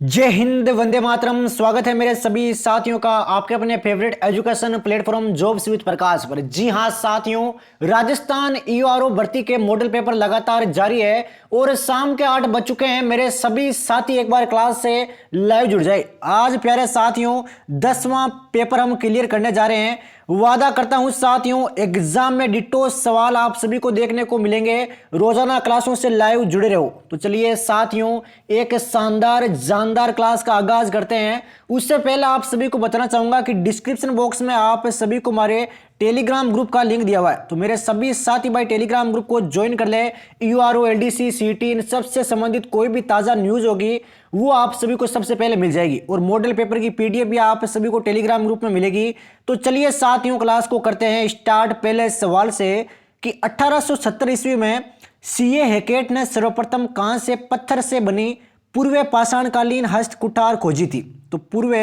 जय हिंद, वंदे मातरम। स्वागत है मेरे सभी साथियों का आपके अपने favourite education platform jobs with Prakash पर। जी हां साथियों, राजस्थान ईओआरओ भर्ती के मॉडल पेपर लगातार जारी है और शाम के 8 बज चुके हैं। मेरे सभी साथी एक बार क्लास से लाइव जुड़ जाए। आज प्यारे साथियों 10वां पेपर हम क्लियर करने जा रहे हैं। वादा करता हूं साथियों, एग्जाम में डिट्टो सवाल आप सभी को देखने को मिलेंगे। रोजाना क्लासों से लाइव जुड़े रहो। तो चलिए साथियों, एक शानदार जानदार क्लास का आगाज करते हैं। उससे पहले आप सभी को बताना चाहूंगा कि डिस्क्रिप्शन बॉक्स में आप सभी को हमारे टेलीग्राम ग्रुप का लिंक दिया हुआ है, तो मेरे सभी साथी भाई टेलीग्राम ग्रुप को ज्वाइन कर ले। यूआरओ, एलडीसी, सीटी इन सबसे संबंधित कोई भी ताजा न्यूज होगी वो आप सभी को सबसे पहले मिल जाएगी और मॉडल पेपर की पीडीएफ भी आप सभी को टेलीग्राम ग्रुप में मिलेगी। तो चलिए साथियों क्लास को करते हैं स्टार्ट। पहले सवाल से कि 1870 ईस्वी में सीए हैकेट ने सर्वप्रथम कहां से पत्थर से बनी पूर्व पाषाणकालीन हस्त कुठार खोजी थी? तो पूर्व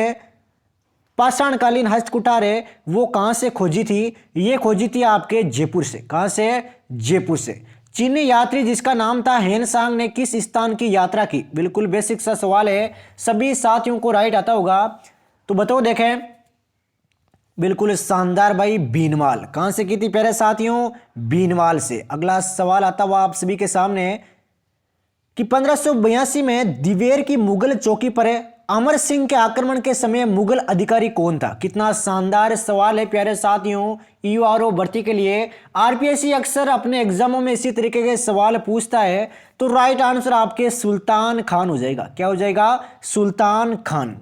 पाषाणकालीन हस्त कुठार है वो कहां से खोजी थी? ये खोजी थी आपके जयपुर से। कहां से? जयपुर से। चीनी यात्री जिसका नाम था हेनसांग ने किस स्थान की यात्रा की? बिल्कुल बेसिक सा सवाल है, सभी साथियों को राइट आता होगा। तो बताओ, देखें, बिल्कुल शानदार भाई, बीनवाल। कहां से की थी प्यारे साथियों? बीनवाल से। अगला सवाल आता हुआ आप सभी के सामने कि 1582 में दिवेर की मुगल चौकी पर अमर सिंह के आक्रमण के समय मुगल अधिकारी कौन था? कितना शानदार सवाल है प्यारे साथियों यूआरओ भर्ती के लिए। आरपीएससी अक्सर अपने एग्जामों में इसी तरीके के सवाल पूछता है। तो राइट आंसर आपके सुल्तान खान हो जाएगा। क्या हो जाएगा? सुल्तान खान।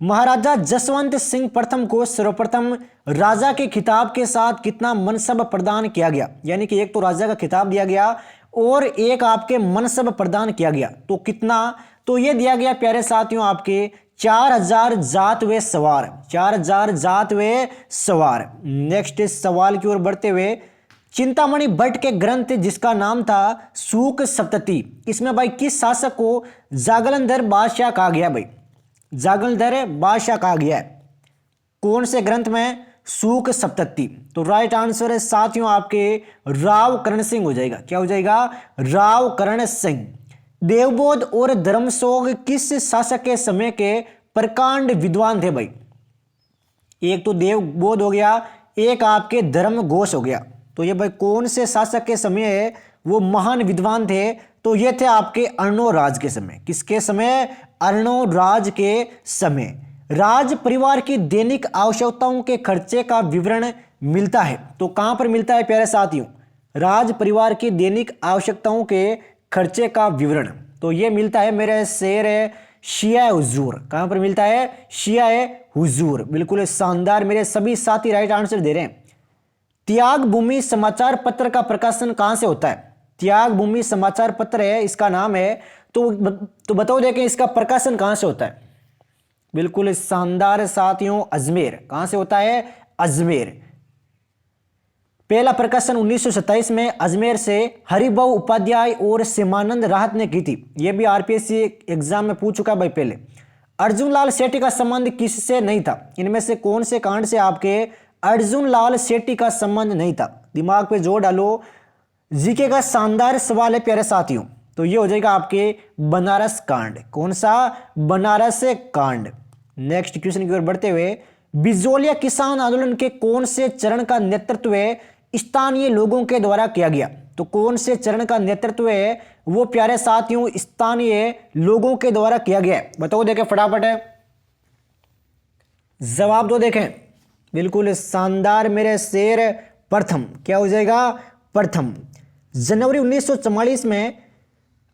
महाराजा जसवंत सिंह प्रथम को सर्वप्रथम राजा के खिताब के साथ कितना मनसब प्रदान किया गया? यानी कि एक तो राजा का खिताब दिया गया और एक आपके मनसब प्रदान किया गया। तो कितना? तो ये दिया गया प्यारे साथियों आपके 4000 जात वे सवार। 4000 जात वे सवार। नेक्स्ट सवाल की ओर बढ़ते हुए, चिंतामणि भट्ट के ग्रंथ जिसका नाम था सूक सप्तती, इसमें भाई किस शासक को जागलंधर बादशाह कहा गया? भाई जागलंधर बादशाह कहा गया है। कौन से ग्रंथ में? सूक सप्तती। तो राइट आंसर है साथियों आपके राव करण सिंह हो जाएगा। क्या हो जाएगा? राव करण सिंह। देवबोध और धर्मसोग किस शासक के समय के प्रकांड विद्वान थे? भाई एक तो देवबोध हो गया, एक आपके धर्म घोष हो गया। तो ये भाई कौन से शासक के समय है वो महान विद्वान थे? तो ये थे आपके अर्णोराज के समय। किसके समय? अर्णोराज के समय। राज परिवार की दैनिक आवश्यकताओं के खर्चे का विवरण मिलता है। तो कहां पर मिलता है प्यारे साथियों? राज परिवार की दैनिक आवश्यकताओं के खर्चे का विवरण तो ये मिलता है मेरे शेर शिया हुजूर। कहां पर मिलता है? शिया हुजूर। बिल्कुल शानदार, मेरे सभी साथी राइट आंसर दे रहे हैं। त्याग भूमि समाचार पत्र का प्रकाशन कहां से होता है? त्याग भूमि समाचार पत्र है इसका नाम है। तो बताओ, देखें इसका प्रकाशन कहां से होता है? बिल्कुल शानदार साथियों, अजमेर। कहां से होता है? अजमेर। पहला प्रकाशन 1927 में अजमेर से हरिभाऊ उपाध्याय और सिमानंद राहत ने की थी। यह भी आरपीएससी एग्जाम में पूछ चुका भाई पहले। अर्जुन लाल सेठी का संबंध किससे नहीं था? इनमें से कौन से कांड से आपके अर्जुन लाल सेठी का संबंध नहीं था? दिमाग पे जोर डालो, जीके का शानदार सवाल है प्यारे साथियों। तो ये हो जाएगा आपके बनारस कांड। कौन सा? बनारस कांड। नेक्स्ट क्वेश्चन की ओर बढ़ते हुए, बिजोलिया किसान आंदोलन के कौन से चरण का नेतृत्व स्थानीय लोगों के द्वारा किया गया? तो कौन से चरण का नेतृत्व है वो प्यारे साथियों स्थानीय लोगों के द्वारा किया गया है? बताओ, देखें फटाफट है, जवाब दो। देखें बिल्कुल शानदार मेरे शेर, प्रथम। क्या हो जाएगा? प्रथम। जनवरी 1944 में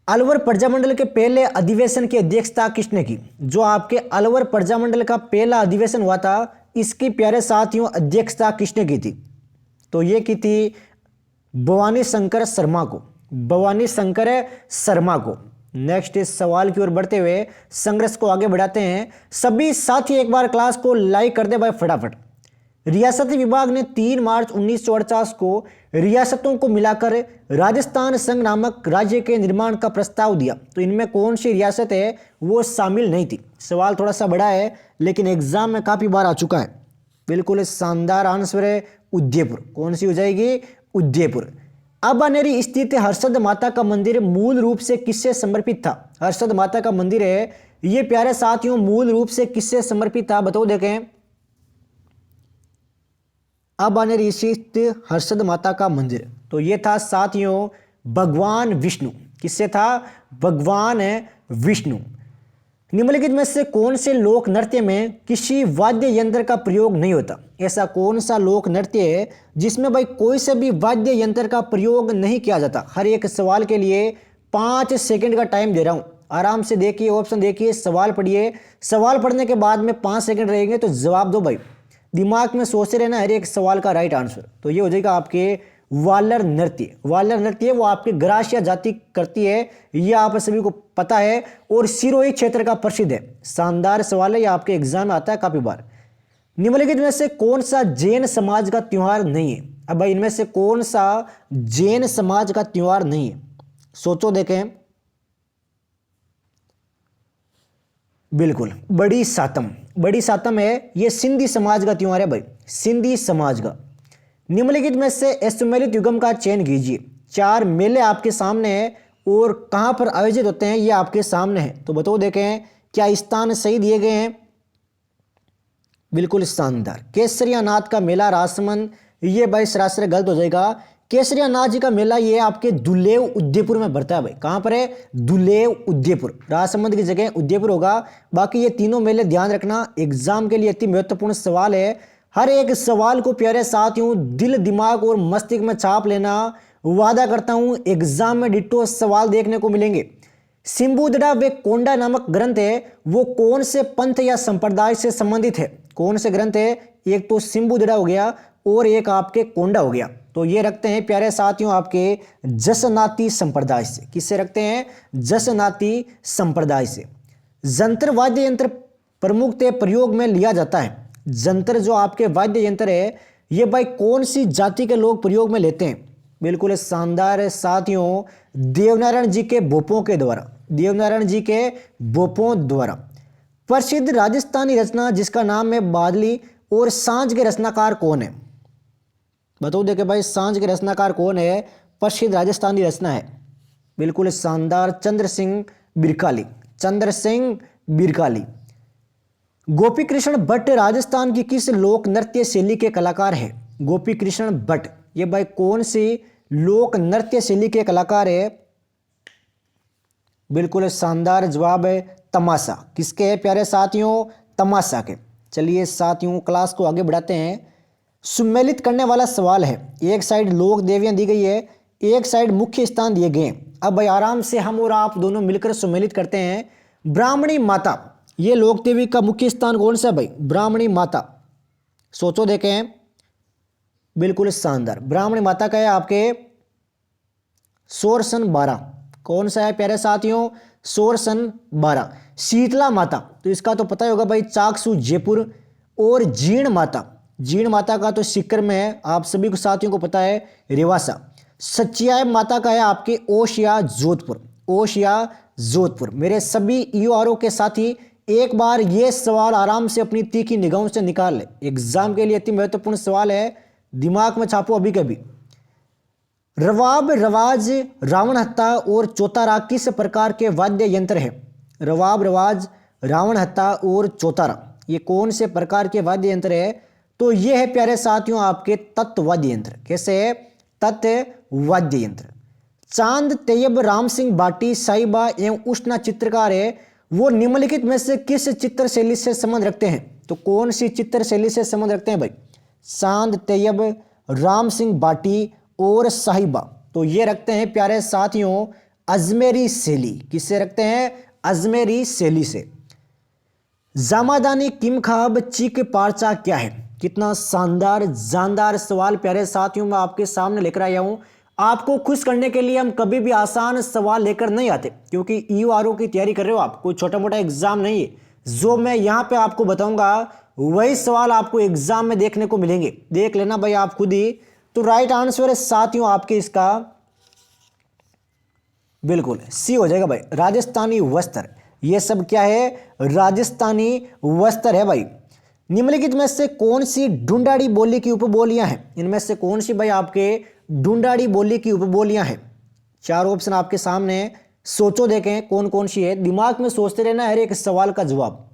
अलवर प्रजामंडल के पहले अधिवेशन की अध्यक्षता किसने की? जो आपके अलवर प्रजामंडल का पहला अधिवेशन हुआ था, इसकी प्यारे साथियों अध्यक्षता किसने की थी? तो ये की थी भवानी शंकर शर्मा को। भवानी शंकर शर्मा को। नेक्स्ट इस सवाल की ओर बढ़ते हुए संघर्ष को आगे बढ़ाते हैं। सभी साथी एक बार क्लास को लाइक कर दे भाई फटाफट। रियासती विभाग ने 3 मार्च 1948 को रियासतों को मिलाकर राजस्थान संघ नामक राज्य के निर्माण का प्रस्ताव दिया। तो इनमें कौन सी रियासत है वो शामिल नहीं थी? सवाल थोड़ा सा बड़ा है लेकिन एग्जाम में काफी बार आ चुका है। बिल्कुल शानदार आंसर है उदयपुर। कौन सी हो जाएगी? उदयपुर। अबानेरी स्थित हर्षद माता का मंदिर मूल रूप से किससे समर्पित था? हर्षद माता का मंदिर है ये प्यारे साथियों मूल रूप से किससे समर्पित था, बताओ देखें। अबानेर स्थित हर्षद माता का मंदिर, तो ये था साथियों भगवान विष्णु। किससे था, भगवान विष्णु। निम्नलिखित में से कौन से लोक नृत्य में किसी वाद्य यंत्र का प्रयोग नहीं होता, ऐसा कौन सा लोक नृत्य है जिसमें भाई कोई से भी वाद्य यंत्र का प्रयोग नहीं किया जाता। हर एक सवाल के लिए 5 सेकंड का टाइम दे रहा हूं, आराम से देखिए, ऑप्शन देखिए, सवाल पढ़िए। सवाल पढ़ने के बाद में 5 सेकंड रहेंगे तो जवाब दो भाई, दिमाग में सोचते रहना हर एक सवाल का राइट आंसर। तो ये हो जाएगा आपके वालर नृत्य। वालर नृत्य वो आपके ग्रासिया जाति करती है, ये आप सभी को पता है, और सिरोही क्षेत्र का प्रसिद्ध है। शानदार सवाल है, ये आपके एग्जाम में आता है काफी बार। निम्नलिखित में से कौन सा जैन समाज का त्योहार नहीं है। अब भाई इनमें से कौन सा जैन समाज का त्योहार नहीं है, सोचो देखें। बिल्कुल बड़ी सातम, बड़ी सातम है, ये सिंधी समाज का त्योहार है भाई, सिंधी समाज का। निम्नलिखित में से अश्वमेध युगम का चयन कीजिए। 4 मेले आपके सामने हैं और कहां पर आयोजित होते हैं ये आपके सामने है, तो बताओ देखें क्या स्थान सही दिए गए हैं। बिल्कुल शानदार। केसरिया नाथ का मेला राजसमंद, ये भाई सरासर गलत हो जाएगा। केसरिया नाथ जी का मेला ये आपके दुलेव उदयपुर में भरता है भाई। कहां पर है, दुलेव उदयपुर, राजसमंद की जगह उदयपुर होगा। बाकी ये तीनों मेले ध्यान रखना, एग्जाम के लिए अति महत्वपूर्ण सवाल है। हर एक सवाल को प्यारे साथियों दिल, दिमाग और मस्तिष्क में छाप लेना। वादा करता हूं एग्जाम में डिट्टो सवाल देखने को मिलेंगे। सिंबुदड़ा व कोंडा नामक ग्रंथ है, वो कौन से पंथ या संप्रदाय से संबंधित है। कौन से ग्रंथ है, एक तो सिंबुदड़ा हो गया और एक आपके कोंडा हो गया। तो ये रखते हैं प्यारे साथियों आपके जसनाती संप्रदाय से। किससे रखते हैं, जसनाती संप्रदाय से। जंतर वाद्य यंत्र प्रमुखतः प्रयोग में लिया जाता है। जंतर जो आपके वाद्य यंत्र है ये भाई कौन सी जाति के लोग प्रयोग में लेते हैं। बिल्कुल शानदार है साथियों, देवनारायण जी के भोपों के द्वारा, देवनारायण जी के भोपों द्वारा। प्रसिद्ध राजस्थानी रचना जिसका नाम है बादली और सांझ के रचनाकार कौन है, बताओ देखे भाई सांझ के रचनाकार कौन है, प्रसिद्ध राजस्थानी रचना है। बिल्कुल शानदार, चंद्र सिंह बिरकाली, चंद्र सिंह बिरकाली। गोपी कृष्ण भट्ट राजस्थान की किस लोक नृत्य शैली के कलाकार है। गोपी कृष्ण भट्ट ये भाई कौन सी लोक नृत्य शैली के कलाकार है। बिल्कुल शानदार जवाब है तमाशा। किसके है प्यारे साथियों, तमाशा के। चलिए साथियों क्लास को आगे बढ़ाते हैं। सुमेलित करने वाला सवाल है, एक साइड लोक देवियां दी गई है, एक साइड मुख्य स्थान दिए गए। अब भाई आराम से हम और आप दोनों मिलकर सुमेलित करते हैं। ब्राह्मणी माता, ये लोक देवी का मुख्य स्थान कौन सा है भाई, ब्राह्मणी माता। सोचो देखें, बिल्कुल शानदार। ब्राह्मणी माता का है आपके सोरसन 12। कौन सा है प्यारे साथियों, सोरसन 12। शीतला माता, तो इसका तो पता ही होगा भाई, चाकसू जयपुर। और जीर्ण माता, जीर्ण माता का तो सीकर में है, आप सभी को साथियों को पता है, रेवासा। सचियाय माता का है आपके ओशिया जोधपुर, ओशिया जोधपुर। मेरे सभी ईओआरओ के साथी एक बार ये सवाल आराम से अपनी तीखी निगाहों से निकाल ले, एग्जाम के लिए अति महत्वपूर्ण सवाल है, दिमाग में छापो अभी कभी। रवाब, रवाज, रावण हत्ता और चौतारा किस प्रकार के वाद्य यंत्र है। रवाब, रवाज, रावण हत्ता और चौतारा ये कौन से प्रकार के वाद्य यंत्र है, तो ये है प्यारे साथियों आपके तत्व वाद्य यंत्र। कैसे है, तत्व वाद्य यंत्र। चांद तैयब राम सिंह बाटी साहिबा एवं उष्णा चित्रकार है, वो निम्नलिखित में से किस चित्र शैली से संबंध रखते हैं। तो कौन सी चित्र शैली से संबंध रखते हैं भाई, चांद तैयब, राम सिंह बाटी और साहिबा, तो ये रखते हैं प्यारे साथियों अजमेरी शैली। किससे रखते हैं, अजमेरी शैली से। जामादानी किमखाब चिक पार्चा क्या है। कितना शानदार जानदार सवाल प्यारे साथियों मैं आपके सामने लेकर आया हूं। आपको खुश करने के लिए हम कभी भी आसान सवाल लेकर नहीं आते, क्योंकि ईओआरओ की तैयारी कर रहे हो आप, कोई छोटा मोटा एग्जाम नहीं है। जो मैं यहां पे आपको बताऊंगा वही सवाल आपको एग्जाम में देखने को मिलेंगे, देख लेना भाई आप खुद ही। तो राइट आंसर है साथियों आपके इसका बिल्कुल सी हो जाएगा भाई, राजस्थानी वस्त्र। ये सब क्या है, राजस्थानी वस्त्र है भाई। निम्नलिखित में से कौन सी ढूंढाड़ी बोली की उपबोलियां हैं। इनमें से कौन सी भाई आपके ढूंढाड़ी बोली की उपबोलियां हैं। 4 ऑप्शन आपके सामने हैं, सोचो देखें कौन कौन सी है, दिमाग में सोचते रहना हर एक सवाल का जवाब।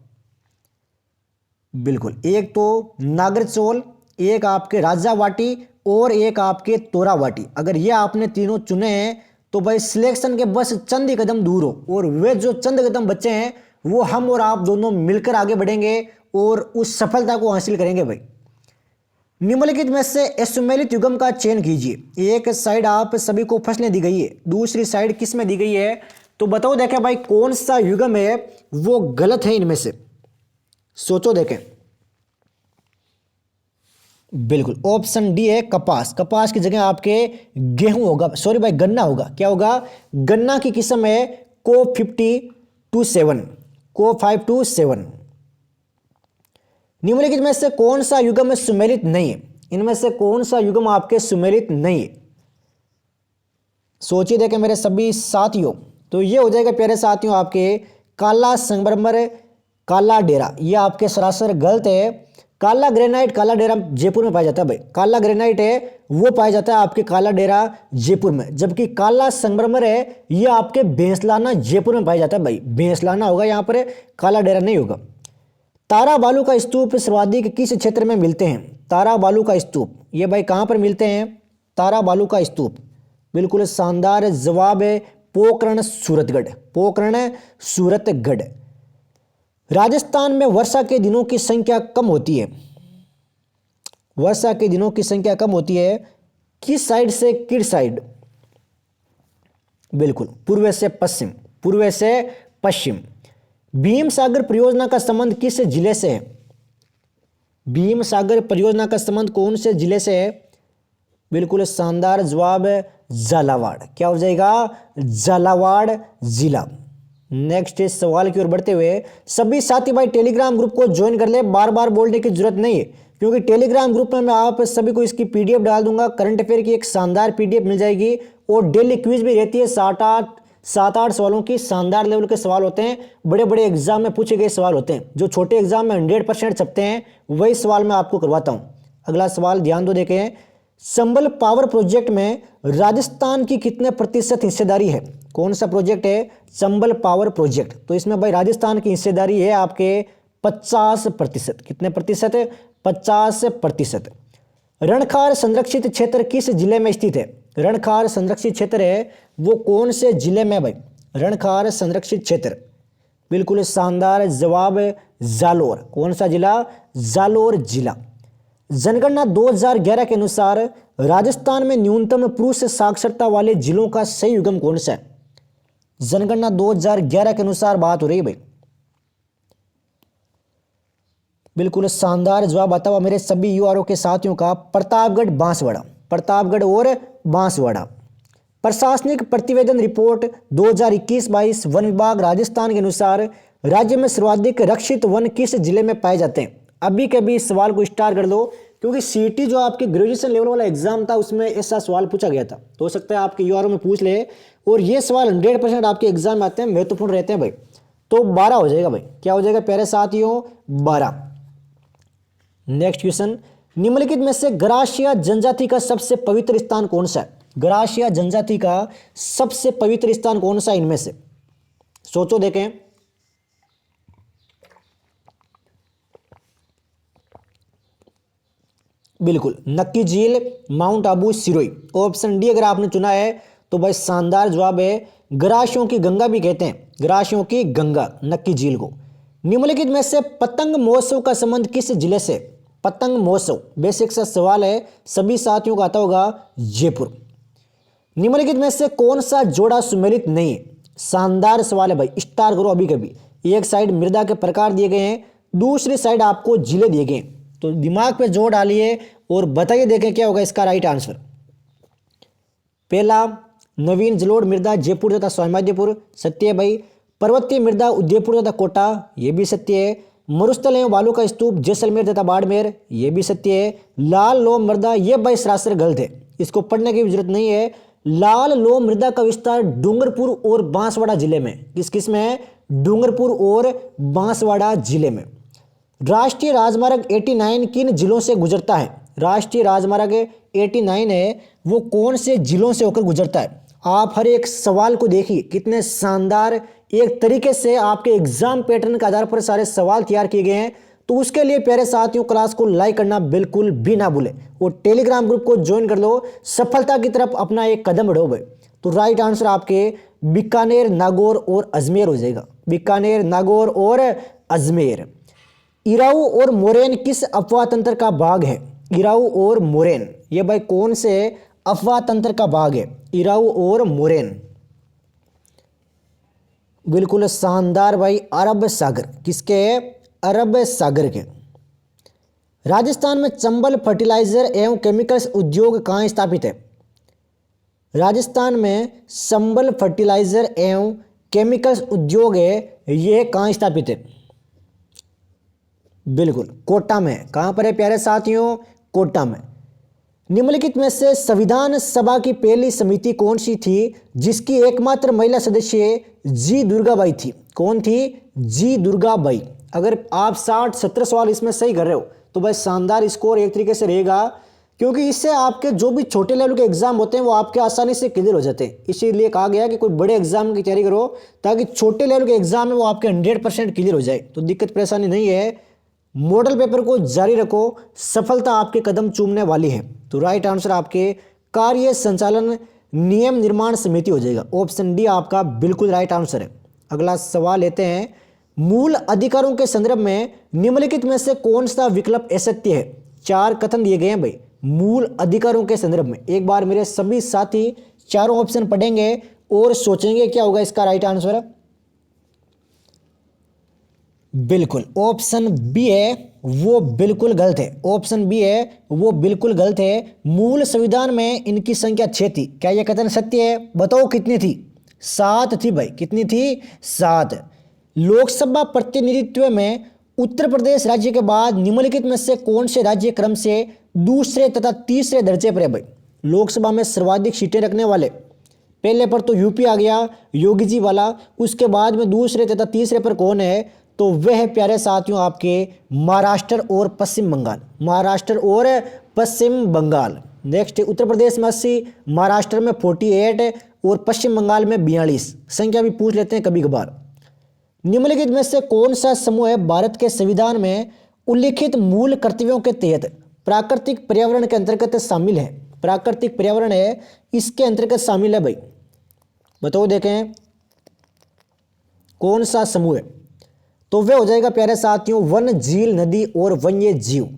बिल्कुल, एक तो नागरचौल, एक आपके राजावाटी और एक आपके तोरावाटी। अगर ये आपने तीनों चुने हैं तो भाई सिलेक्शन के बस चंद ही कदम दूर हो, और वे जो चंद कदम बचे हैं वो हम और आप दोनों मिलकर आगे बढ़ेंगे और उस सफलता को हासिल करेंगे भाई। निम्नलिखित में से असुमेलित युग्म का चयन कीजिए। एक साइड आप सभी को फसलें दी गई है, दूसरी साइड किस में दी गई है, तो बताओ देखें भाई कौन सा युग्म है वो गलत है इनमें से। सोचो देखें। बिल्कुल, ऑप्शन डी है कपास। कपास की जगह आपके गेहूं होगा, सॉरी भाई गन्ना होगा। क्या होगा? गन्ना की किस्म है को 5027, को 527। निम्नलिखित में से कौन सा युग्म सुमेलित नहीं है? इनमें से कौन सा युग्म आपके सुमेलित नहीं है? सोचिए देखें मेरे सभी साथियों। तो ये हो जाएगा प्यारे साथियों आपके काला संगमरमर, काला डेरा। ये आपके सरासर गलत है। काला ग्रेनाइट, काला डेरा जयपुर में पाया जाता है भाई। काला ग्रेनाइट है वो पाया जाता है आपके काला डेरा जयपुर में, जबकि काला संगमरमर है ये आपके बेंसलाना जयपुर में पाया जाता है भाई। बेंसलाना होगा यहाँ पर, काला डेरा नहीं होगा। तारा बालू का स्तूप सर्वाधिक किस क्षेत्र में मिलते हैं? तारा बालू का स्तूप ये भाई कहाँ पर मिलते हैं? तारा बालू का स्तूप, बिल्कुल शानदार जवाब है, पोखरण सूरतगढ़। पोखरण सूरतगढ़। राजस्थान में वर्षा के दिनों की संख्या कम होती है। वर्षा के दिनों की संख्या कम होती है किस साइड से किस साइड? बिल्कुल, पूर्व से पश्चिम, पूर्व से पश्चिम। भीम सागर परियोजना का संबंध किस जिले से है? भीम सागर परियोजना का संबंध कौन से जिले से है? बिल्कुल शानदार जवाब है झालावाड़। क्या हो जाएगा? झालावाड़ जिला। नेक्स्ट इस सवाल की ओर बढ़ते हुए सभी साथी भाई टेलीग्राम ग्रुप को ज्वाइन कर ले। बार बार बोलने की जरूरत नहीं है, क्योंकि टेलीग्राम ग्रुप में मैं आप सभी को इसकी पीडीएफ डाल दूंगा। करंट अफेयर की एक शानदार पीडीएफ मिल जाएगी और डेली क्विज भी रहती है। 7-8 सवालों की शानदार लेवल के सवाल होते हैं, बड़े बड़े एग्जाम में पूछे गए सवाल होते हैं। जो छोटे एग्जाम में 100% छपते हैं वही सवाल मैं आपको करवाता हूँ। अगला सवाल ध्यान दो, देखें। संबल पावर प्रोजेक्ट में राजस्थान की कितने प्रतिशत हिस्सेदारी है? कौन सा प्रोजेक्ट है? संबल पावर प्रोजेक्ट। तो इसमें भाई राजस्थान की हिस्सेदारी है आपके 50%। कितने प्रतिशत? 50%। रणखार संरक्षित क्षेत्र किस जिले में स्थित है? रणखार संरक्षित क्षेत्र है वो कौन से जिले में भाई? रणखार संरक्षित क्षेत्र, बिल्कुल शानदार जवाब जालोर। कौन सा जिला? जालोर जिला। जनगणना 2011 के अनुसार राजस्थान में न्यूनतम पुरुष साक्षरता वाले जिलों का सही युग्म कौन सा है? जनगणना 2011 के अनुसार बात हो रही है भाई। बिल्कुल शानदार जवाब आता हुआ मेरे सभी यूआरओ के साथियों का प्रतापगढ़ बांसवाड़ा। प्रतापगढ़ और बांसवाड़ा। प्रशासनिक प्रतिवेदन रिपोर्ट 2021-22 वन विभाग राजस्थान के अनुसार राज्य में सर्वाधिक रक्षित वन किस जिले में पाए जाते हैं? अभी कभी इस सवाल को स्टार कर दो, क्योंकि सीटी जो आपके ग्रेजुएशन लेवल वाला एग्जाम था उसमें ऐसा सवाल पूछा गया था। तो हो सकता है आपके यूआरओ में पूछ ले, और ये सवाल 100% आपके एग्जाम में आते हैं, महत्वपूर्ण रहते हैं भाई। तो 12 हो जाएगा भाई। क्या हो जाएगा प्यारे साथियों? 12। Next question. निम्नलिखित में से गरासिया जनजाति का सबसे पवित्र स्थान कौन सा है? गरासिया जनजाति का सबसे पवित्र स्थान कौन सा इनमें से? सोचो देखें। बिल्कुल, नक्की झील, mount Abu, Sirohi. Option D अगर आपने चुना है तो भाई शानदार जवाब है, गरासियों की गंगा भी कहते हैं, गरासियों की गंगा नक्की झील को। निम्नलिखित में से पतंग महोत्सव का संबंध किस जिले से? पतंग महोत्सव बेसिक सा सवाल है, सभी साथियों को आता होगा, जयपुर। निम्नलिखित में से कौन सा जोड़ा सुमेलित नहीं है? शानदार सवाल है भाई, स्टार करो अभी कभी। एक साइड मृदा के प्रकार दिए गए हैं, दूसरी साइड आपको जिले दिए गए हैं, तो दिमाग पे जोर डालिए और बताइए देखें क्या होगा इसका राइट आंसर। पहला, नवीन जलोढ़ मृदा जयपुर तथा स्वामिमाधोपुर, सत्य है भाई। पर्वतीय मृदा उदयपुर तथा कोटा, ये भी सत्य है। मरुस्थल एवं बालू का स्तूप जैसलमेर तथा बाड़मेर, ये भी सत्य है। लाल लोह मृदा, ये भाई सरासर गलत है, इसको पढ़ने की भी जरूरत नहीं है। लाल लोह मृदा का विस्तार डूंगरपुर और बांसवाड़ा जिले में, किस किस में है? डूंगरपुर और बांसवाड़ा जिले में। राष्ट्रीय राजमार्ग 89 किन जिलों से गुजरता है? राष्ट्रीय राजमार्ग 89 है वो कौन से जिलों से होकर गुजरता है? आप हर एक सवाल को देखिए, कितने शानदार एक तरीके से आपके एग्जाम पैटर्न के आधार पर सारे सवाल तैयार किए गए हैं। तो उसके लिए प्यारे साथियों क्लास को लाइक करना बिल्कुल भी ना भूलें और टेलीग्राम ग्रुप को ज्वाइन कर लो, सफलता की तरफ अपना एक कदम बढ़ो भाई। तो राइट आंसर आपके बीकानेर, नागौर और अजमेर हो जाएगा। बीकानेर, नागौर और अजमेर। इराऊ और मोरेन किस अफवाह तंत्र का भाग है? इराऊ और मोरेन ये भाई कौन से अफवाह तंत्र का भाग है? इराऊ और मोरेन। बिल्कुल शानदार भाई, अरब सागर। किसके? अरब सागर के। राजस्थान में चंबल फर्टिलाइजर एवं केमिकल्स उद्योग कहाँ स्थापित है? राजस्थान में चंबल फर्टिलाइजर एवं केमिकल्स उद्योग है, ये कहाँ स्थापित है? बिल्कुल कोटा में। कहाँ पर है प्यारे साथियों? कोटा में। निम्नलिखित में से संविधान सभा की पहली समिति कौन सी थी जिसकी एकमात्र महिला सदस्य जी दुर्गाबाई थी? कौन थी? जी दुर्गाबाई। अगर आप 60-70 सवाल इसमें सही कर रहे हो तो भाई शानदार स्कोर एक तरीके से रहेगा, क्योंकि इससे आपके जो भी छोटे लेवल के एग्जाम होते हैं वो आपके आसानी से क्लियर हो जाते हैं। इसीलिए कहा गया कि कोई बड़े एग्जाम की तैयारी करो ताकि छोटे लेवल के एग्जाम में वो आपके 100% क्लियर हो जाए, तो दिक्कत परेशानी नहीं है। मॉडल पेपर को जारी रखो, सफलता आपके कदम चूमने वाली है। तो राइट आंसर आपके कार्य संचालन नियम निर्माण समिति हो जाएगा। ऑप्शन डी आपका बिल्कुल राइट आंसर है। अगला सवाल लेते हैं। मूल अधिकारों के संदर्भ में निम्नलिखित में से कौन सा विकल्प असत्य है? 4 कथन दिए गए हैं भाई मूल अधिकारों के संदर्भ में। एक बार मेरे सभी साथी चारों ऑप्शन पढ़ेंगे और सोचेंगे क्या होगा इसका राइट आंसर। बिल्कुल ऑप्शन बी है वो बिल्कुल गलत है। ऑप्शन बी है वो बिल्कुल गलत है। मूल संविधान में इनकी संख्या 6 थी। क्या यह कथन सत्य है? बताओ कितनी थी? 7 थी भाई। कितनी थी? 7। लोकसभा प्रतिनिधित्व में उत्तर प्रदेश राज्य के बाद निम्नलिखित में से कौन से राज्य क्रम से दूसरे तथा तीसरे दर्जे पर है भाई? लोकसभा में सर्वाधिक सीटें रखने वाले पहले पर तो यूपी आ गया योगी जी वाला, उसके बाद में दूसरे तथा तीसरे पर कौन है? तो वह प्यारे साथियों आपके महाराष्ट्र और पश्चिम बंगाल। महाराष्ट्र और पश्चिम बंगाल। नेक्स्ट उत्तर प्रदेश में 80, महाराष्ट्र में 48 और पश्चिम बंगाल में 42। संख्या भी पूछ लेते हैं कभी कभार। निम्नलिखित में से कौन सा समूह है भारत के संविधान में उल्लिखित मूल कर्तव्यों के तहत प्राकृतिक पर्यावरण के अंतर्गत शामिल है? प्राकृतिक पर्यावरण है इसके अंतर्गत शामिल है भाई। बताओ देखें कौन सा समूह है? तो वह हो जाएगा प्यारे साथियों वन, झील, नदी और वन्य जीव।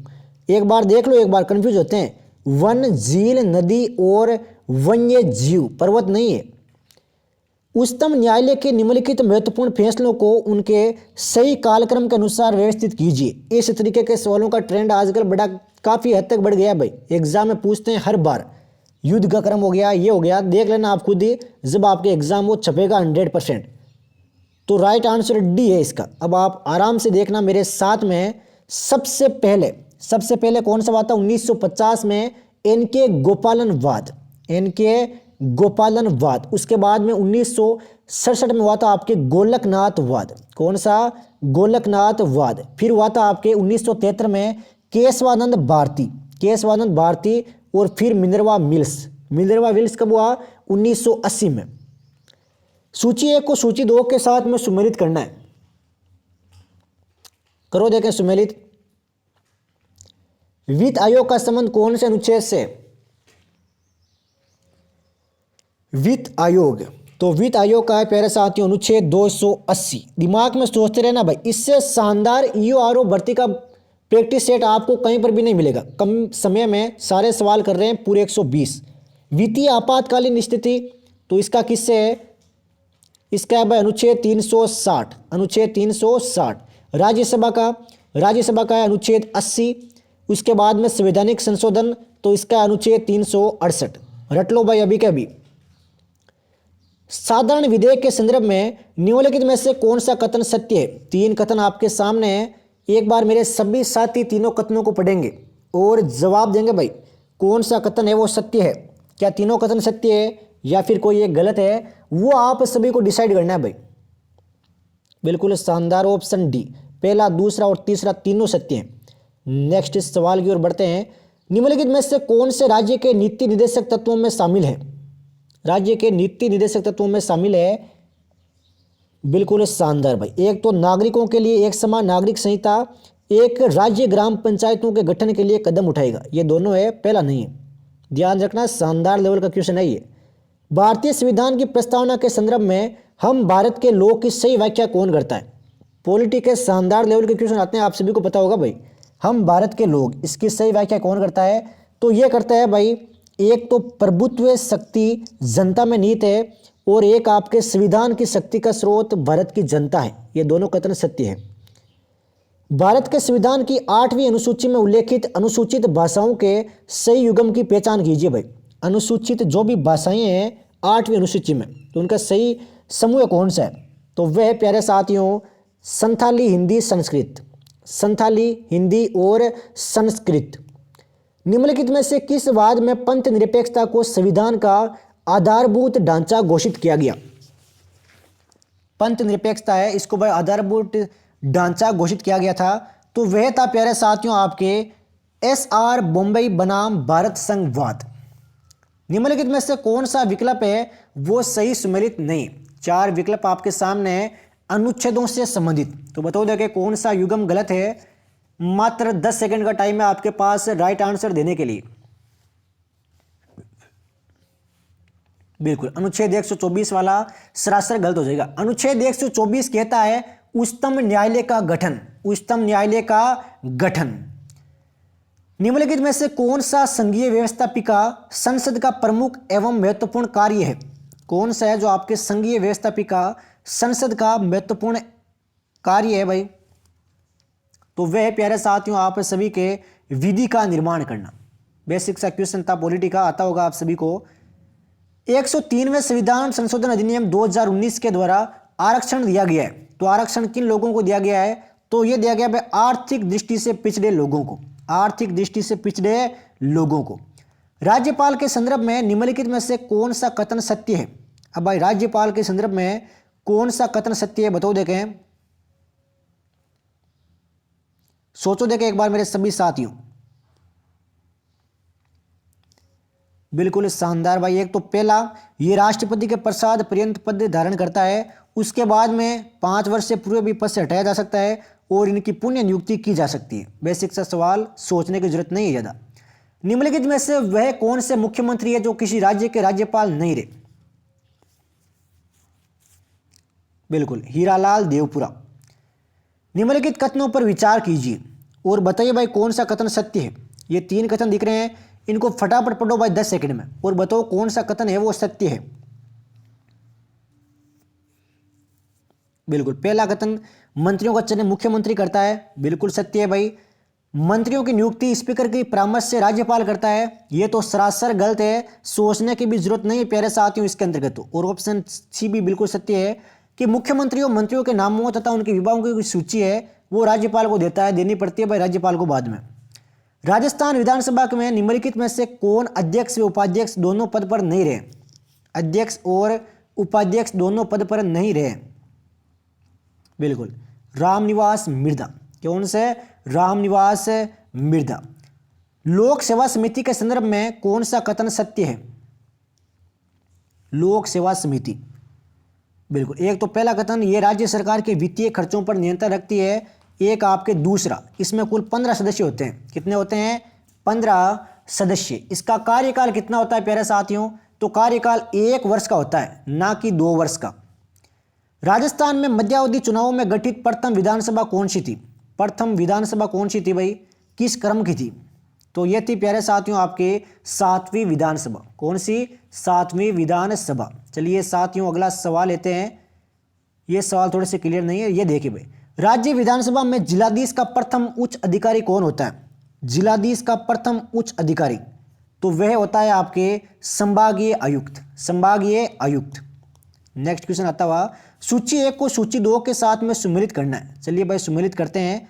एक बार देख लो, एक बार कंफ्यूज होते हैं। वन, झील, नदी और वन्य जीव, पर्वत नहीं है। उच्चतम न्यायालय के निम्नलिखित महत्वपूर्ण फैसलों को उनके सही कालक्रम के अनुसार व्यवस्थित कीजिए। इस तरीके के सवालों का ट्रेंड आजकल बड़ा काफी हद तक बढ़ गया भाई। एग्जाम में पूछते हैं हर बार। युद्ध का क्रम हो गया, ये हो गया, देख लेना आप खुद ही जब आपके एग्जाम वो छपेगा 100%। तो राइट आंसर डी है इसका। अब आप आराम से देखना मेरे साथ में। सबसे पहले कौन सा हुआ था? 1950 में एनके गोपालनवाद। एनके गोपालनवाद। उसके बाद में 1967 में हुआ था आपके गोलकनाथवाद। कौन सा? गोलकनाथवाद। फिर हुआ था आपके 1973 में केशवानंद भारती। केशवानंद भारती। और फिर मिनर्वा मिल्स। मिनर्वा मिल्स कब हुआ? 1980 में। सूची 1 को सूची 2 के साथ में सुमेलित करना है। करो देखें सुमेलित। वित्त आयोग का संबंध कौन से अनुच्छेद से? वित्त आयोग। तो वित्त आयोग का है प्यारे साथियों अनुच्छेद 280। दिमाग में सोचते रहना भाई। इससे शानदार ईओआरओ भर्ती का प्रैक्टिस सेट आपको कहीं पर भी नहीं मिलेगा। कम समय में सारे सवाल कर रहे हैं पूरे 120। वित्तीय आपातकालीन स्थिति, तो इसका किससे है? इसका है भाई अनुच्छेद 360। अनुच्छेद 360। राज्यसभा का है अनुच्छेद 80। उसके बाद में संवैधानिक संशोधन, तो इसका है अनुच्छेद 368। रट लो भाई अभी के अभी। साधारण विधेयक के संदर्भ में निम्नलिखित में से कौन सा कथन सत्य है? 3 कथन आपके सामने है। एक बार मेरे सभी साथी तीनों कथनों को पढ़ेंगे और जवाब देंगे भाई कौन सा कथन है वो सत्य है। क्या तीनों कथन सत्य है या फिर कोई एक गलत है, वो आप सभी को डिसाइड करना है भाई। बिल्कुल शानदार ऑप्शन डी, पहला, दूसरा और तीसरा तीनों सत्य हैं। नेक्स्ट इस सवाल की ओर बढ़ते हैं। निम्नलिखित में से कौन से राज्य के नीति निर्देशक तत्वों में शामिल है? राज्य के नीति निदेशक तत्वों में शामिल है। बिल्कुल शानदार भाई। एक तो नागरिकों के लिए एक समान नागरिक संहिता, एक राज्य ग्राम पंचायतों के गठन के लिए कदम उठाएगा। ये दोनों है, पहला नहीं है, ध्यान रखना, शानदार लेवल का क्वेश्चन है ये। भारतीय संविधान की प्रस्तावना के संदर्भ में हम भारत के लोग की सही व्याख्या कौन करता है? पॉलिटी के शानदार लेवल के क्वेश्चन आते हैं, आप सभी को पता होगा भाई। हम भारत के लोग, इसकी सही व्याख्या कौन करता है? तो ये करता है भाई, एक तो प्रभुत्व शक्ति जनता में निहित है, और एक आपके संविधान की शक्ति का स्रोत भारत की जनता है। ये दोनों कथन सत्य है। भारत के संविधान की 8वीं अनुसूची में उल्लेखित अनुसूचित भाषाओं के सही युग्म की पहचान कीजिए भाई। अनुसूचित जो भी भाषाएं हैं 8वीं अनुसूची में, तो उनका सही समूह कौन सा है? तो वह प्यारे साथियों संथाली, हिंदी, संस्कृत। संथाली, हिंदी और संस्कृत। निम्नलिखित में से किस वाद में पंथ निरपेक्षता को संविधान का आधारभूत ढांचा घोषित किया गया? पंथ निरपेक्षता है, इसको भाई आधारभूत ढांचा घोषित किया गया था। तो वह था प्यारे साथियों आपके SR बॉम्बे बनाम भारत संघवाद। निम्नलिखित में से कौन सा विकल्प है वो सही सुमेलित नहीं? 4 विकल्प आपके सामने है अनुच्छेदों से संबंधित। तो बताओ देखिए कौन सा युग्म गलत है। मात्र 10 सेकंड का टाइम है आपके पास राइट आंसर देने के लिए। बिल्कुल, अनुच्छेद 124 वाला सरासर गलत हो जाएगा। अनुच्छेद 124 कहता है उच्चतम न्यायालय का गठन। उच्चतम न्यायालय का गठन। निम्नलिखित में से कौन सा संघीय व्यवस्थापिका संसद का प्रमुख एवं महत्वपूर्ण कार्य है? कौन सा है जो आपके संघीय व्यवस्थापिका संसद का महत्वपूर्ण कार्य है भाई? तो वह प्यारे साथियों आप सभी के विधि का निर्माण करना। बेसिक सा क्वेश्चन था, पॉलिटी का, आता होगा आप सभी को। 103वें संविधान संशोधन अधिनियम 2019 के द्वारा आरक्षण दिया गया है। तो आरक्षण किन लोगों को दिया गया है? तो यह दिया गया है आर्थिक दृष्टि से पिछड़े लोगों को। आर्थिक दृष्टि से पिछड़े लोगों को। राज्यपाल के संदर्भ में निम्नलिखित में से कौन सा कथन सत्य है? अब भाई राज्यपाल के संदर्भ में कौन सा कथन सत्य है बताओ देखें। सोचो देखें एक बार मेरे सभी साथियों। बिल्कुल शानदार भाई। एक तो पहला, ये राष्ट्रपति के प्रसाद पर्यंत पद धारण करता है, उसके बाद में 5 वर्ष से पूर्व भी पद से हटाया जा सकता है और इनकी पुण्य नियुक्ति की जा सकती है। बेसिक सा सवाल, सोचने की जरूरत नहीं है ज़्यादा। निम्नलिखित में से वह कौन से मुख्यमंत्री है जो किसी राज्य के राज्यपाल नहीं रहे? बिल्कुल, हीरालाल देवपुरा। निम्नलिखित कथनों पर विचार कीजिए और बताइए भाई कौन सा कथन सत्य है। ये 3 कथन दिख रहे हैं, इनको फटाफट पढ़ो भाई 10 सेकंड में और बताओ कौन सा कथन है वो सत्य है। बिल्कुल, पहला कथन मंत्रियों का चयन मुख्यमंत्री करता है, बिल्कुल सत्य है भाई। मंत्रियों की नियुक्ति स्पीकर की परामर्श से राज्यपाल करता है, ये तो सरासर गलत है, सोचने की भी जरूरत नहीं है प्यारे साथियों इसके अंतर्गत। और ऑप्शन सी भी बिल्कुल सत्य है कि मुख्यमंत्री और मंत्रियों के नामों तथा उनके विभागों की सूची है वो राज्यपाल को देता है, देनी पड़ती है भाई राज्यपाल को बाद में। राजस्थान विधानसभा में निम्नलिखित में से कौन अध्यक्ष व उपाध्यक्ष दोनों पद पर नहीं रहे? अध्यक्ष और उपाध्यक्ष दोनों पद पर नहीं रहे। बिल्कुल, रामनिवास मिर्धा। कौन से? रामनिवास मिर्धा। लोक सेवा समिति के संदर्भ में कौन सा कथन सत्य है? लोक सेवा समिति, बिल्कुल, एक तो पहला कथन ये राज्य सरकार के वित्तीय खर्चों पर नियंत्रण रखती है। एक आपके दूसरा, इसमें कुल 15 सदस्य होते हैं। कितने होते हैं? 15 सदस्य। इसका कार्यकाल कितना होता है प्यारे साथियों? तो कार्यकाल 1 वर्ष का होता है, ना कि 2 वर्ष का। राजस्थान में मध्यावधि चुनावों में गठित प्रथम विधानसभा कौन सी थी? प्रथम विधानसभा कौन सी थी भाई? किस क्रम की थी? तो यह थी प्यारे साथियों आपके 7वीं विधानसभा। कौन सी? 7वीं विधानसभा। चलिए साथियों अगला सवाल लेते हैं। यह सवाल थोड़े से क्लियर नहीं है, ये देखिए भाई। राज्य विधानसभा में जिलाधीश का प्रथम उच्च अधिकारी कौन होता है? जिलाधीश का प्रथम उच्च अधिकारी तो वह होता है आपके संभागीय आयुक्त। संभागीय आयुक्त। नेक्स्ट क्वेश्चन आता हुआ, सूची 1 को सूची 2 के साथ में सम्मिलित करना है। चलिए भाई सम्मिलित करते हैं।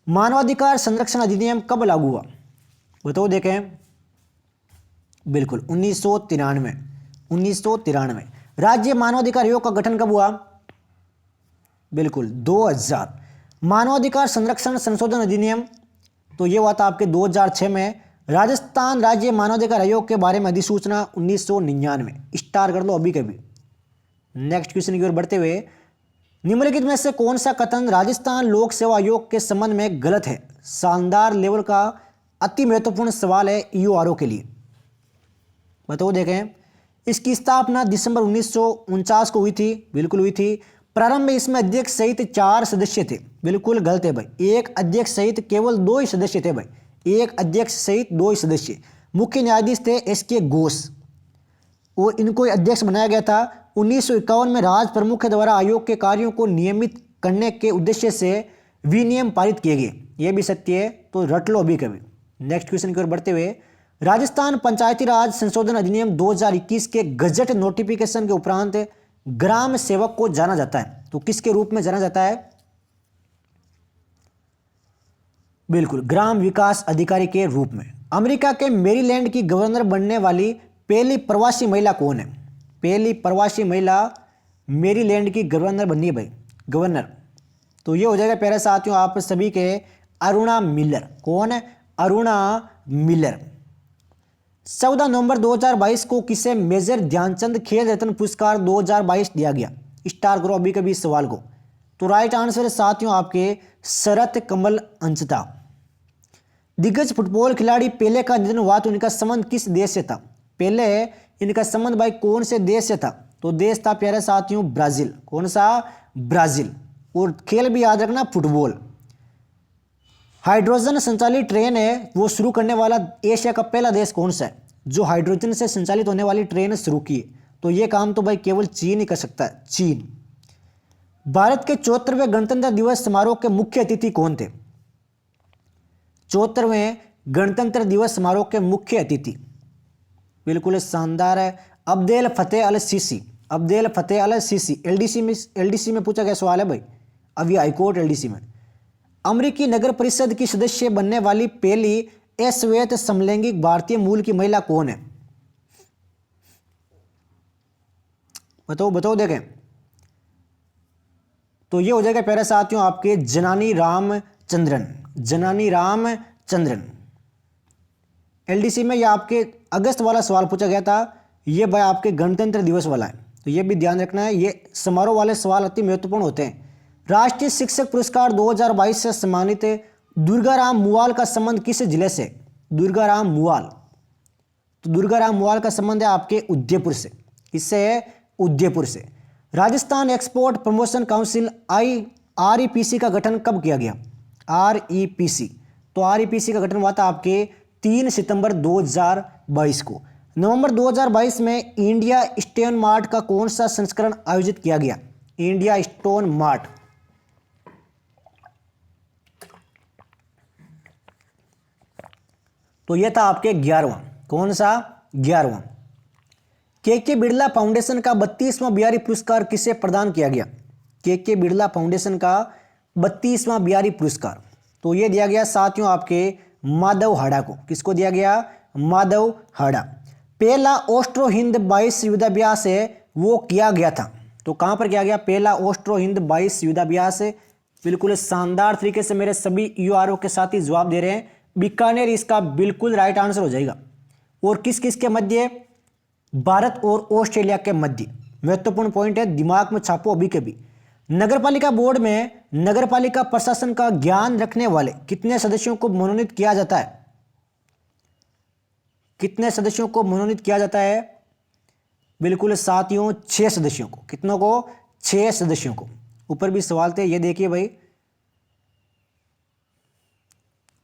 मानवाधिकार संरक्षण अधिनियम कब लागू हुआ? बताओ देखें। बिल्कुल 1993। 1993। राज्य मानवाधिकार आयोग का गठन कब हुआ? बिल्कुल 2000। मानवाधिकार संरक्षण संशोधन अधिनियम तो ये हुआ था आपके 2006 में। राजस्थान राज्य मानवाधिकार आयोग के बारे में अधिसूचना 1999, स्टार कर लो अभी के भी। नेक्स्ट क्वेश्चन की ओर बढ़ते हुए, निम्नलिखित में से कौन सा कथन राजस्थान लोक सेवा आयोग के संबंध में गलत है? शानदार लेवल का अति महत्वपूर्ण सवाल है ईओआरओ के लिए। बताओ देखें, इसकी स्थापना दिसंबर 1949 को हुई थी, बिल्कुल हुई थी। प्रारंभ में इसमें अध्यक्ष सहित 4 सदस्य थे, बिल्कुल गलत है भाई। एक अध्यक्ष सहित केवल 2 ही सदस्य थे भाई, एक अध्यक्ष सहित 2 ही सदस्य। मुख्य न्यायाधीश थे एसके घोष और इनको अध्यक्ष बनाया गया था। 1951 में राज प्रमुख के द्वारा आयोग के कार्यों को नियमित करने के उद्देश्य से विनियम पारित किए गए, यह भी सत्य है, तो रट लो अभी कभी। नेक्स्ट क्वेश्चन की ओर बढ़ते हुए, राजस्थान पंचायती राज संशोधन अधिनियम 2021 के गजट नोटिफिकेशन के उपरांत ग्राम सेवक को जाना जाता है, तो किसके रूप में जाना जाता है? बिल्कुल ग्राम विकास अधिकारी के रूप में। अमेरिका के मैरीलैंड की गवर्नर बनने वाली पहली प्रवासी महिला कौन है? पहली प्रवासी महिला मैरीलैंड की गवर्नर बनी है भाई, गवर्नर। तो ये हो जाएगा प्यारे साथियों आप सभी के अरुणा मिलर। कौन है? अरुणा मिलर। 14 नवंबर 2022 को किसे मेजर ध्यानचंद खेल रत्न पुरस्कार 2022 दिया गया? स्टार करो अभी कभी इस सवाल को। तो राइट आंसर है साथियों आपके शरत कमल अंचता। दिग्गज फुटबॉल खिलाड़ी पेले का निधन हुआ तो इनका संबंध किस देश से था? पेले इनका संबंध भाई कौन से देश से था? तो देश था प्यारे साथियों ब्राजील। कौन सा? ब्राजील। और खेल भी याद रखना फुटबॉल। हाइड्रोजन संचालित ट्रेन है वो शुरू करने वाला एशिया का पहला देश कौन सा है जो हाइड्रोजन से संचालित होने वाली ट्रेन शुरू की है? तो ये काम तो भाई केवल चीन ही कर सकता है, चीन। भारत के 74वें गणतंत्र दिवस समारोह के मुख्य अतिथि कौन थे? 74वें गणतंत्र दिवस समारोह के मुख्य अतिथि बिल्कुल शानदार है अब्देल फतेह अल सीसी। अब्देल फतेह अल सीसी। एलडीसी में पूछा गया सवाल है भाई, अभी हाईकोर्ट एलडीसी में। अमेरिकी नगर परिषद की सदस्य बनने वाली पहली अश्वेत समलैंगिक भारतीय मूल की महिला कौन है? बताओ देखें। तो ये हो जाएगा प्यारे साथियों आपके जनानी रामचंद्रन। जनानी रामचंद्रन। एलडीसी में ये आपके अगस्त वाला सवाल पूछा गया था, ये भाई आपके गणतंत्र दिवस वाला है, तो ये भी ध्यान रखना है। ये समारोह वाले सवाल अति महत्वपूर्ण होते हैं। राष्ट्रीय शिक्षक पुरस्कार 2022 से सम्मानित दुर्गाराम मुवाल का संबंध किस जिले से? दुर्गाराम मुवाल। तो दुर्गाराम मुवाल का संबंध है आपके उदयपुर से। किससे है? उदयपुर से। Rajasthan export promotion council REPC का गठन कब किया गया? REPC। तो REPC का गठन हुआ था आपके 3 सितंबर 2022 को। नवंबर 2022 में इंडिया स्टोन मार्ट का कौन सा संस्करण आयोजित किया गया? India stone mart. तो यह था आपके 11वां। कौन सा? 11वां। के बिरला फाउंडेशन का 32वां बिहारी पुरस्कार किसे प्रदान किया गया? के बिरला फाउंडेशन का 32वां बिहारी पुरस्कार तो यह दिया गया साथियों आपके माधव हाड़ा को। किसको दिया गया? माधव हाड़ा। पहला ऑस्ट्रो हिंद 22 युद्धाभ्यास है वो किया गया था, तो कहां पर किया गया? पहला ऑस्ट्रो हिंद 22 युद्धाभ्यास। बिल्कुल शानदार तरीके से मेरे सभी यूआरओ के साथ ही जवाब दे रहे हैं। बीकानेर इसका बिल्कुल राइट आंसर हो जाएगा। और किस किस के मध्य? भारत और ऑस्ट्रेलिया के मध्य। महत्वपूर्ण पॉइंट है, दिमाग में छापो अभी के भी। नगरपालिका बोर्ड में नगरपालिका प्रशासन का ज्ञान रखने वाले कितने सदस्यों को मनोनीत किया जाता है? कितने सदस्यों को मनोनीत किया जाता है? बिल्कुल साथियों 6 सदस्यों को। कितनों को? 6 सदस्यों को। ऊपर भी सवाल थे, ये देखिए भाई।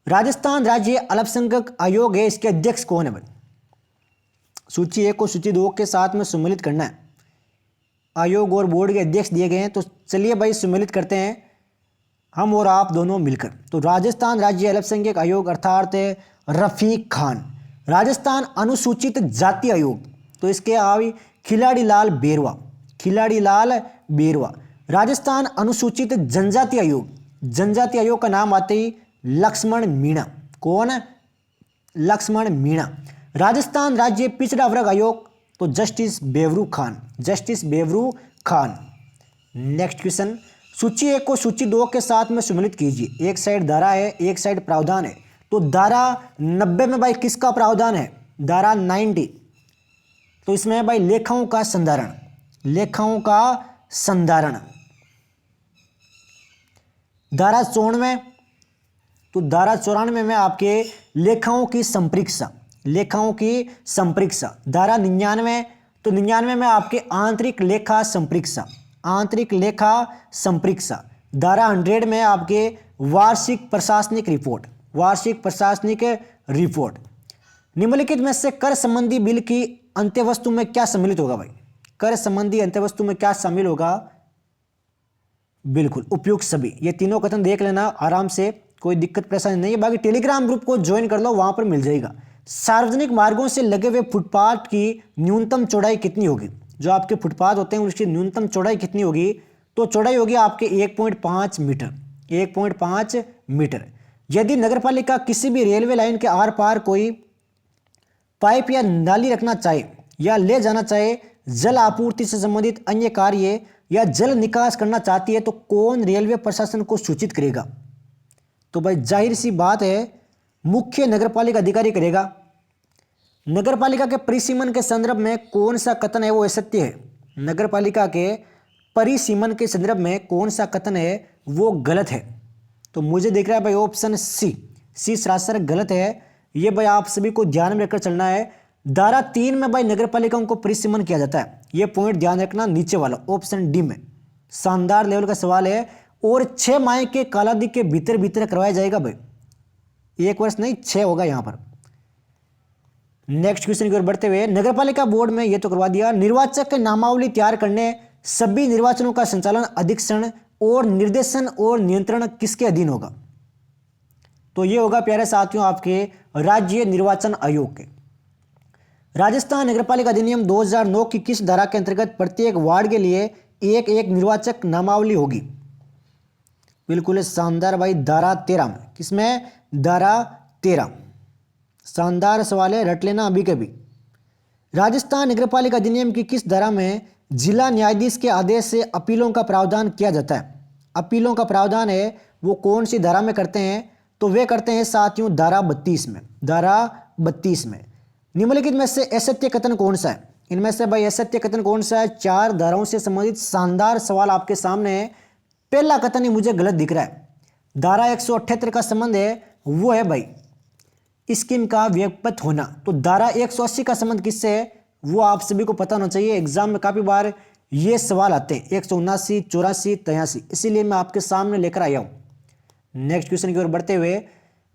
राजस्थान राज्य अल्पसंख्यक आयोग है, इसके अध्यक्ष कौन है भाई? सूची 1 को सूची 2 के साथ में सम्मिलित करना है। आयोग और बोर्ड के अध्यक्ष दिए गए हैं, तो चलिए भाई सम्मिलित करते हैं हम और आप दोनों मिलकर। तो राजस्थान राज्य अल्पसंख्यक आयोग अर्थात रफीक खान। राजस्थान अनुसूचित जाति आयोग, तो इसके आवी खिलाड़ी लाल बेरवा। खिलाड़ी लाल बेरवा। राजस्थान अनुसूचित जनजाति आयोग, जनजाति आयोग का नाम आते ही लक्ष्मण मीणा। कौन? लक्ष्मण मीणा। राजस्थान राज्य पिछड़ा वर्ग आयोग, तो जस्टिस बेवरू खान। जस्टिस बेवरू खान। नेक्स्ट क्वेश्चन, सूची 1 को सूची 2 के साथ में सम्मिलित कीजिए। एक साइड धारा है, एक साइड प्रावधान है, तो धारा 90 में भाई किसका प्रावधान है? धारा 90, तो इसमें है भाई लेखाओं का संधारण, लेखाओं का संधारण। धारा 94, तो धारा 94 में आपके लेखाओं की संप्रेक्षा, लेखाओं की संप्रेक्षा। धारा 99, तो 99 में आपके आंतरिक लेखा संप्रेक्षा, आंतरिक लेखा संप्रेक्षा। धारा 100 में आपके वार्षिक प्रशासनिक रिपोर्ट, वार्षिक प्रशासनिक रिपोर्ट। निम्नलिखित में से कर संबंधी बिल की अंत्यवस्तु में क्या सम्मिलित होगा भाई? कर संबंधी अंत्यवस्तु में क्या शामिल होगा? बिल्कुल उपयुक्त सभी। ये तीनों कथन देख लेना आराम से, कोई दिक्कत परेशानी नहीं है। बाकी टेलीग्राम ग्रुप को ज्वाइन कर लो, वहां पर मिल जाएगा। सार्वजनिक मार्गों से लगे हुए फुटपाथ की न्यूनतम चौड़ाई कितनी होगी? जो आपके फुटपाथ होते हैं उसकी न्यूनतम चौड़ाई कितनी होगी? तो चौड़ाई होगी आपके 1.5 मीटर, 1.5 मीटर। यदि नगरपालिका किसी भी रेलवे लाइन के आर पार कोई पाइप या नाली रखना चाहे या ले जाना चाहे, जल आपूर्ति से संबंधित अन्य कार्य या जल निकास करना चाहती है, तो कौन रेलवे प्रशासन को सूचित करेगा? तो भाई जाहिर सी बात है, मुख्य नगरपालिका अधिकारी करेगा। नगरपालिका के परिसीमन के संदर्भ में कौन सा कथन है वो असत्य है? नगरपालिका के परिसीमन के संदर्भ में कौन सा कथन है वो गलत है? तो मुझे दिख रहा है भाई ऑप्शन सी सरासर गलत है। ये भाई आप सभी को ध्यान में रखकर चलना है। धारा 3 में भाई नगरपालिकाओं को परिसीमन किया जाता है, ये पॉइंट ध्यान रखना। नीचे वाला ऑप्शन डी में शानदार लेवल का सवाल है। और 6 माह के कालावधि के भीतर भीतर करवाया जाएगा भाई, 1 वर्ष नहीं 6 होगा यहां पर। नेक्स्ट क्वेश्चन की ओर बढ़ते हुए, नगरपालिका बोर्ड में ये तो करवा दिया। निर्वाचक के नामावली तैयार करने, सभी निर्वाचनों का संचालन, अधीक्षण और निर्देशन और नियंत्रण किसके अधीन होगा? तो ये होगा प्यारे साथियों आपके राज्य निर्वाचन आयोग के। राजस्थान नगरपालिका अधिनियम 2009 की किस धारा के अंतर्गत प्रत्येक वार्ड के लिए एक एक निर्वाचक नामावली होगी? बिल्कुल शानदार भाई, धारा 13 में। किसमें? धारा 13। शानदार सवाल है, रट लेना अभी कभी। राजस्थान नगरपालिका अधिनियम की किस धारा में जिला न्यायाधीश के आदेश से अपीलों का प्रावधान किया जाता है? अपीलों का प्रावधान है वो कौन सी धारा में करते हैं? तो वे करते हैं साथियों धारा 32 में, धारा 32 में। निम्नलिखित में से असत्य कथन कौन सा है? इनमें से भाई असत्य कथन कौन सा है? 4 धाराओं से संबंधित शानदार सवाल आपके सामने है। पहला कथन ही मुझे गलत दिख रहा है। धारा 178 का संबंध है वो है भाई स्कीम का व्यापक होना। तो धारा 180 का संबंध किससे है वो आप सभी को पता होना चाहिए। एग्जाम में काफी बार ये सवाल आते हैं, 179, 84, 83, इसीलिए मैं आपके सामने लेकर आया हूं। नेक्स्ट क्वेश्चन की ओर बढ़ते हुए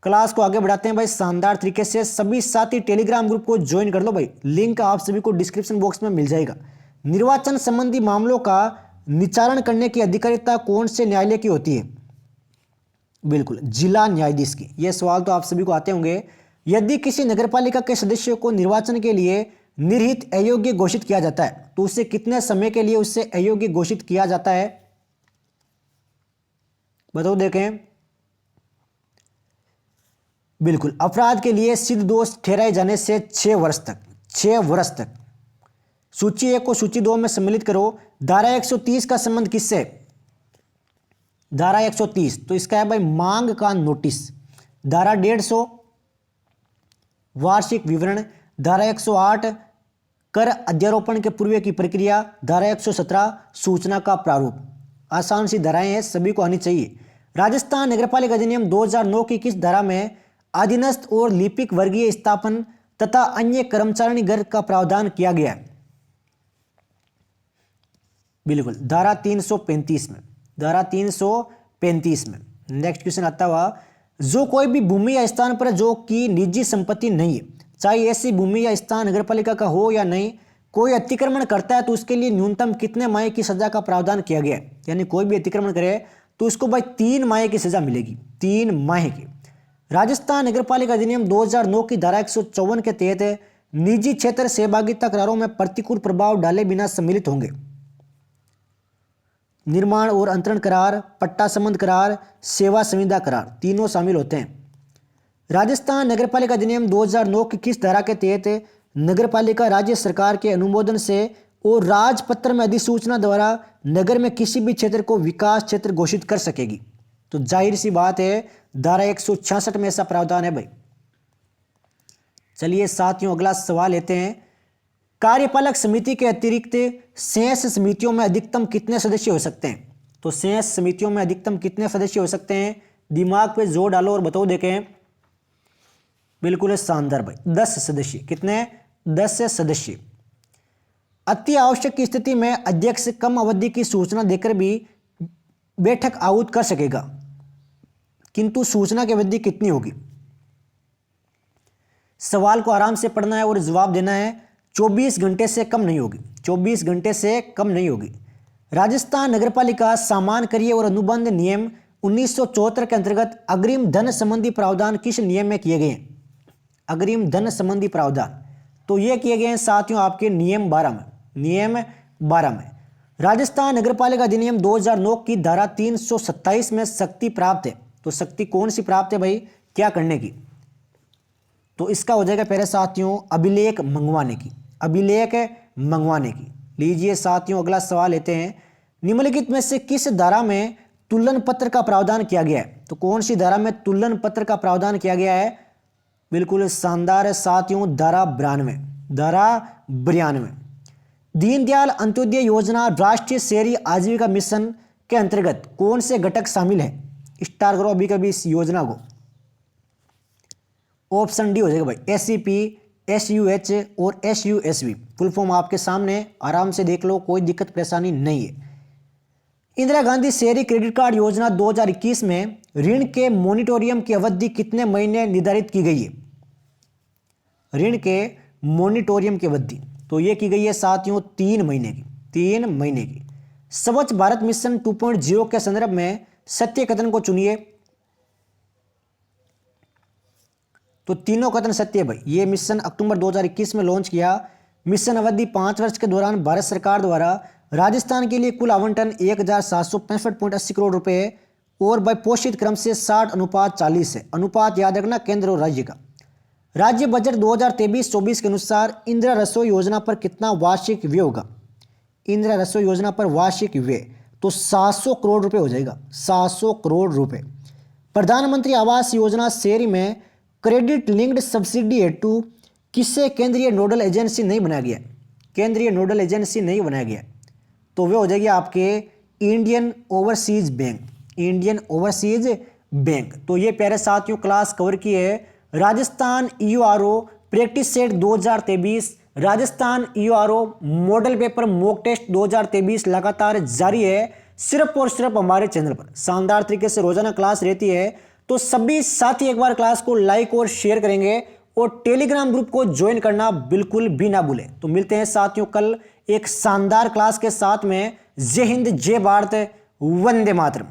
क्लास को आगे बढ़ाते हैं भाई शानदार तरीके से। सभी साथी टेलीग्राम ग्रुप को ज्वाइन कर लो भाई, लिंक आप सभी को डिस्क्रिप्शन बॉक्स में मिल जाएगा। निर्वाचन संबंधी मामलों का निचारण करने की अधिकारिता कौन से न्यायालय की होती है? बिल्कुल जिला न्यायाधीश की। यह सवाल तो आप सभी को आते होंगे। यदि किसी नगरपालिका के सदस्यों को निर्वाचन के लिए निर्हित अयोग्य घोषित किया जाता है तो उसे कितने समय के लिए उससे अयोग्य घोषित किया जाता है? बताओ देखें। बिल्कुल अपराध के लिए सिद्ध दोष ठहराए जाने से 6 वर्ष तक, 6 वर्ष तक। सूची 1 को सूची 2 में सम्मिलित करो। धारा 130 का संबंध किससे है? धारा 130 तो इसका है भाई मांग का नोटिस। धारा 150 वार्षिक विवरण। धारा 108 कर अध्यारोपण के पूर्व की प्रक्रिया। धारा 117 सूचना का प्रारूप। आसान सी धाराएं हैं, सभी को आनी चाहिए। राजस्थान नगरपालिका अधिनियम 2009 की किस धारा में अधीनस्थ और लिपिक वर्गीय स्थापन तथा अन्य कर्मचारी वर्ग का प्रावधान किया गया है? बिल्कुल धारा 335 में, धारा 335 में। नेक्स्ट क्वेश्चन आता हुआ, जो कोई भी भूमि या स्थान पर जो कि निजी संपत्ति नहीं है, चाहे ऐसी भूमि या स्थान नगरपालिका का हो या नहीं, कोई अतिक्रमण करता है तो उसके लिए न्यूनतम कितने माह की सजा का प्रावधान किया गया है? यानी कोई भी अतिक्रमण करे तो उसको भाई 3 माह की सजा मिलेगी, 3 माह की। राजस्थान नगरपालिका अधिनियम 2009 की धारा 154 के तहत निजी क्षेत्र सहभागिता करारों में प्रतिकूल प्रभाव डाले बिना सम्मिलित होंगे। निर्माण और अंतरण करार, पट्टा संबंध करार, सेवा संविदा करार, तीनों शामिल होते हैं। राजस्थान नगरपालिका अधिनियम 2009 की किस धारा के तहत नगरपालिका राज्य सरकार के अनुमोदन से और राजपत्र में अधिसूचना द्वारा नगर में किसी भी क्षेत्र को विकास क्षेत्र घोषित कर सकेगी? तो जाहिर सी बात है धारा 166 में ऐसा प्रावधान है भाई। चलिए साथियों अगला सवाल लेते हैं। कार्यपालक समिति के अतिरिक्त शेष समितियों में अधिकतम कितने सदस्य हो सकते हैं? तो शेष समितियों में अधिकतम कितने सदस्य हो सकते हैं? दिमाग पे जोर डालो और बताओ देखें। बिल्कुल शानदार भाई, 10 सदस्य। कितने? 10 सदस्य। अति आवश्यक की स्थिति में अध्यक्ष कम अवधि की सूचना देकर भी बैठक आहूत कर सकेगा, किंतु सूचना की अवधि कितनी होगी? सवाल को आराम से पढ़ना है और जवाब देना है। 24 घंटे से कम नहीं होगी। 24 घंटे से कम नहीं होगी। राजस्थान नगरपालिका सामान्य कार्य और अनुबंध नियम 1974 के अंतर्गत अग्रिम धन संबंधी प्रावधान किस नियम में किए गए हैं? अग्रिम धन संबंधी प्रावधान तो ये किए गए हैं साथियों आपके नियम 12 में। नियम 12 में राजस्थान नगरपालिका अधिनियम 2009 की धारा 327 में शक्ति प्राप्त है। तो शक्ति कौन सी प्राप्त है भाई? क्या करने की? तो इसका हो जाएगा पहले साथियों अभिलेख मंगवाने की। अभिलेख मंगवाने की। लीजिए साथियों अगला सवाल लेते हैं। निम्नलिखित में से किस धारा में तुलन पत्र का प्रावधान किया गया है? तो कौन सी धारा में तुलन पत्र का प्रावधान किया गया है? बिल्कुल शानदार है साथियों, धारा 92। धारा 92। दीनदयाल अंत्योदय योजना राष्ट्रीय शहरी आजीविका मिशन के अंतर्गत कौन से घटक शामिल है? स्टार करो अभी कभी इस योजना को। ऑप्शन डी हो जाएगा भाई, SCP, SUH और SUSV। फुल फॉर्म आपके सामने, आराम से देख लो, कोई दिक्कत परेशानी नहीं है। इंदिरा गांधी शहरी क्रेडिट कार्ड योजना 2021 में ऋण के मॉनिटोरियम की अवधि कितने महीने निर्धारित की गई है? ऋण के मॉनिटोरियम की अवधि तो ये की गई है साथियों 3 महीने की। 3 महीने की। स्वच्छ भारत मिशन 2.0 के संदर्भ में सत्य कथन को चुनिए। तो तीनों कथन सत्य है भाई। ये मिशन अक्टूबर 2021 में लॉन्च किया। मिशन अवधि 5 वर्ष के दौरान भारत सरकार द्वारा राजस्थान के लिए कुल आवंटन 1765.80 करोड़ रुपए और भाई पोषित क्रम से 60:40 है। अनुपात याद रखना केंद्र और राज्य का। राज्य बजट 2023-24 के अनुसार इंदिरा रसोई योजना पर कितना वार्षिक व्यय होगा? इंदिरा रसोई योजना पर वार्षिक व्यय तो 700 करोड़ रुपए हो जाएगा। 700 करोड़ रुपए। प्रधानमंत्री आवास योजना शहरी में क्रेडिट लिंक्ड सब्सिडी हेतु किसे केंद्रीय नोडल एजेंसी नहीं बनाया गया? केंद्रीय नोडल एजेंसी नहीं बनाया गया तो वे हो जाएगी आपके Indian overseas bank. Indian overseas bank. तो ये प्यारे साथियों क्लास कवर की है Rajasthan EORO practice set 2023। Rajasthan EORO model paper mock test 2023 लगातार जारी है, सिर्फ और सिर्फ हमारे चैनल पर। शानदार तरीके से रोजाना क्लास रहती है, तो सभी साथी एक बार क्लास को लाइक और शेयर करेंगे और टेलीग्राम ग्रुप को ज्वाइन करना बिल्कुल भी ना भूलें। तो मिलते हैं साथियों कल एक शानदार क्लास के साथ में। जय हिंद, जय भारत, वंदे मातरम।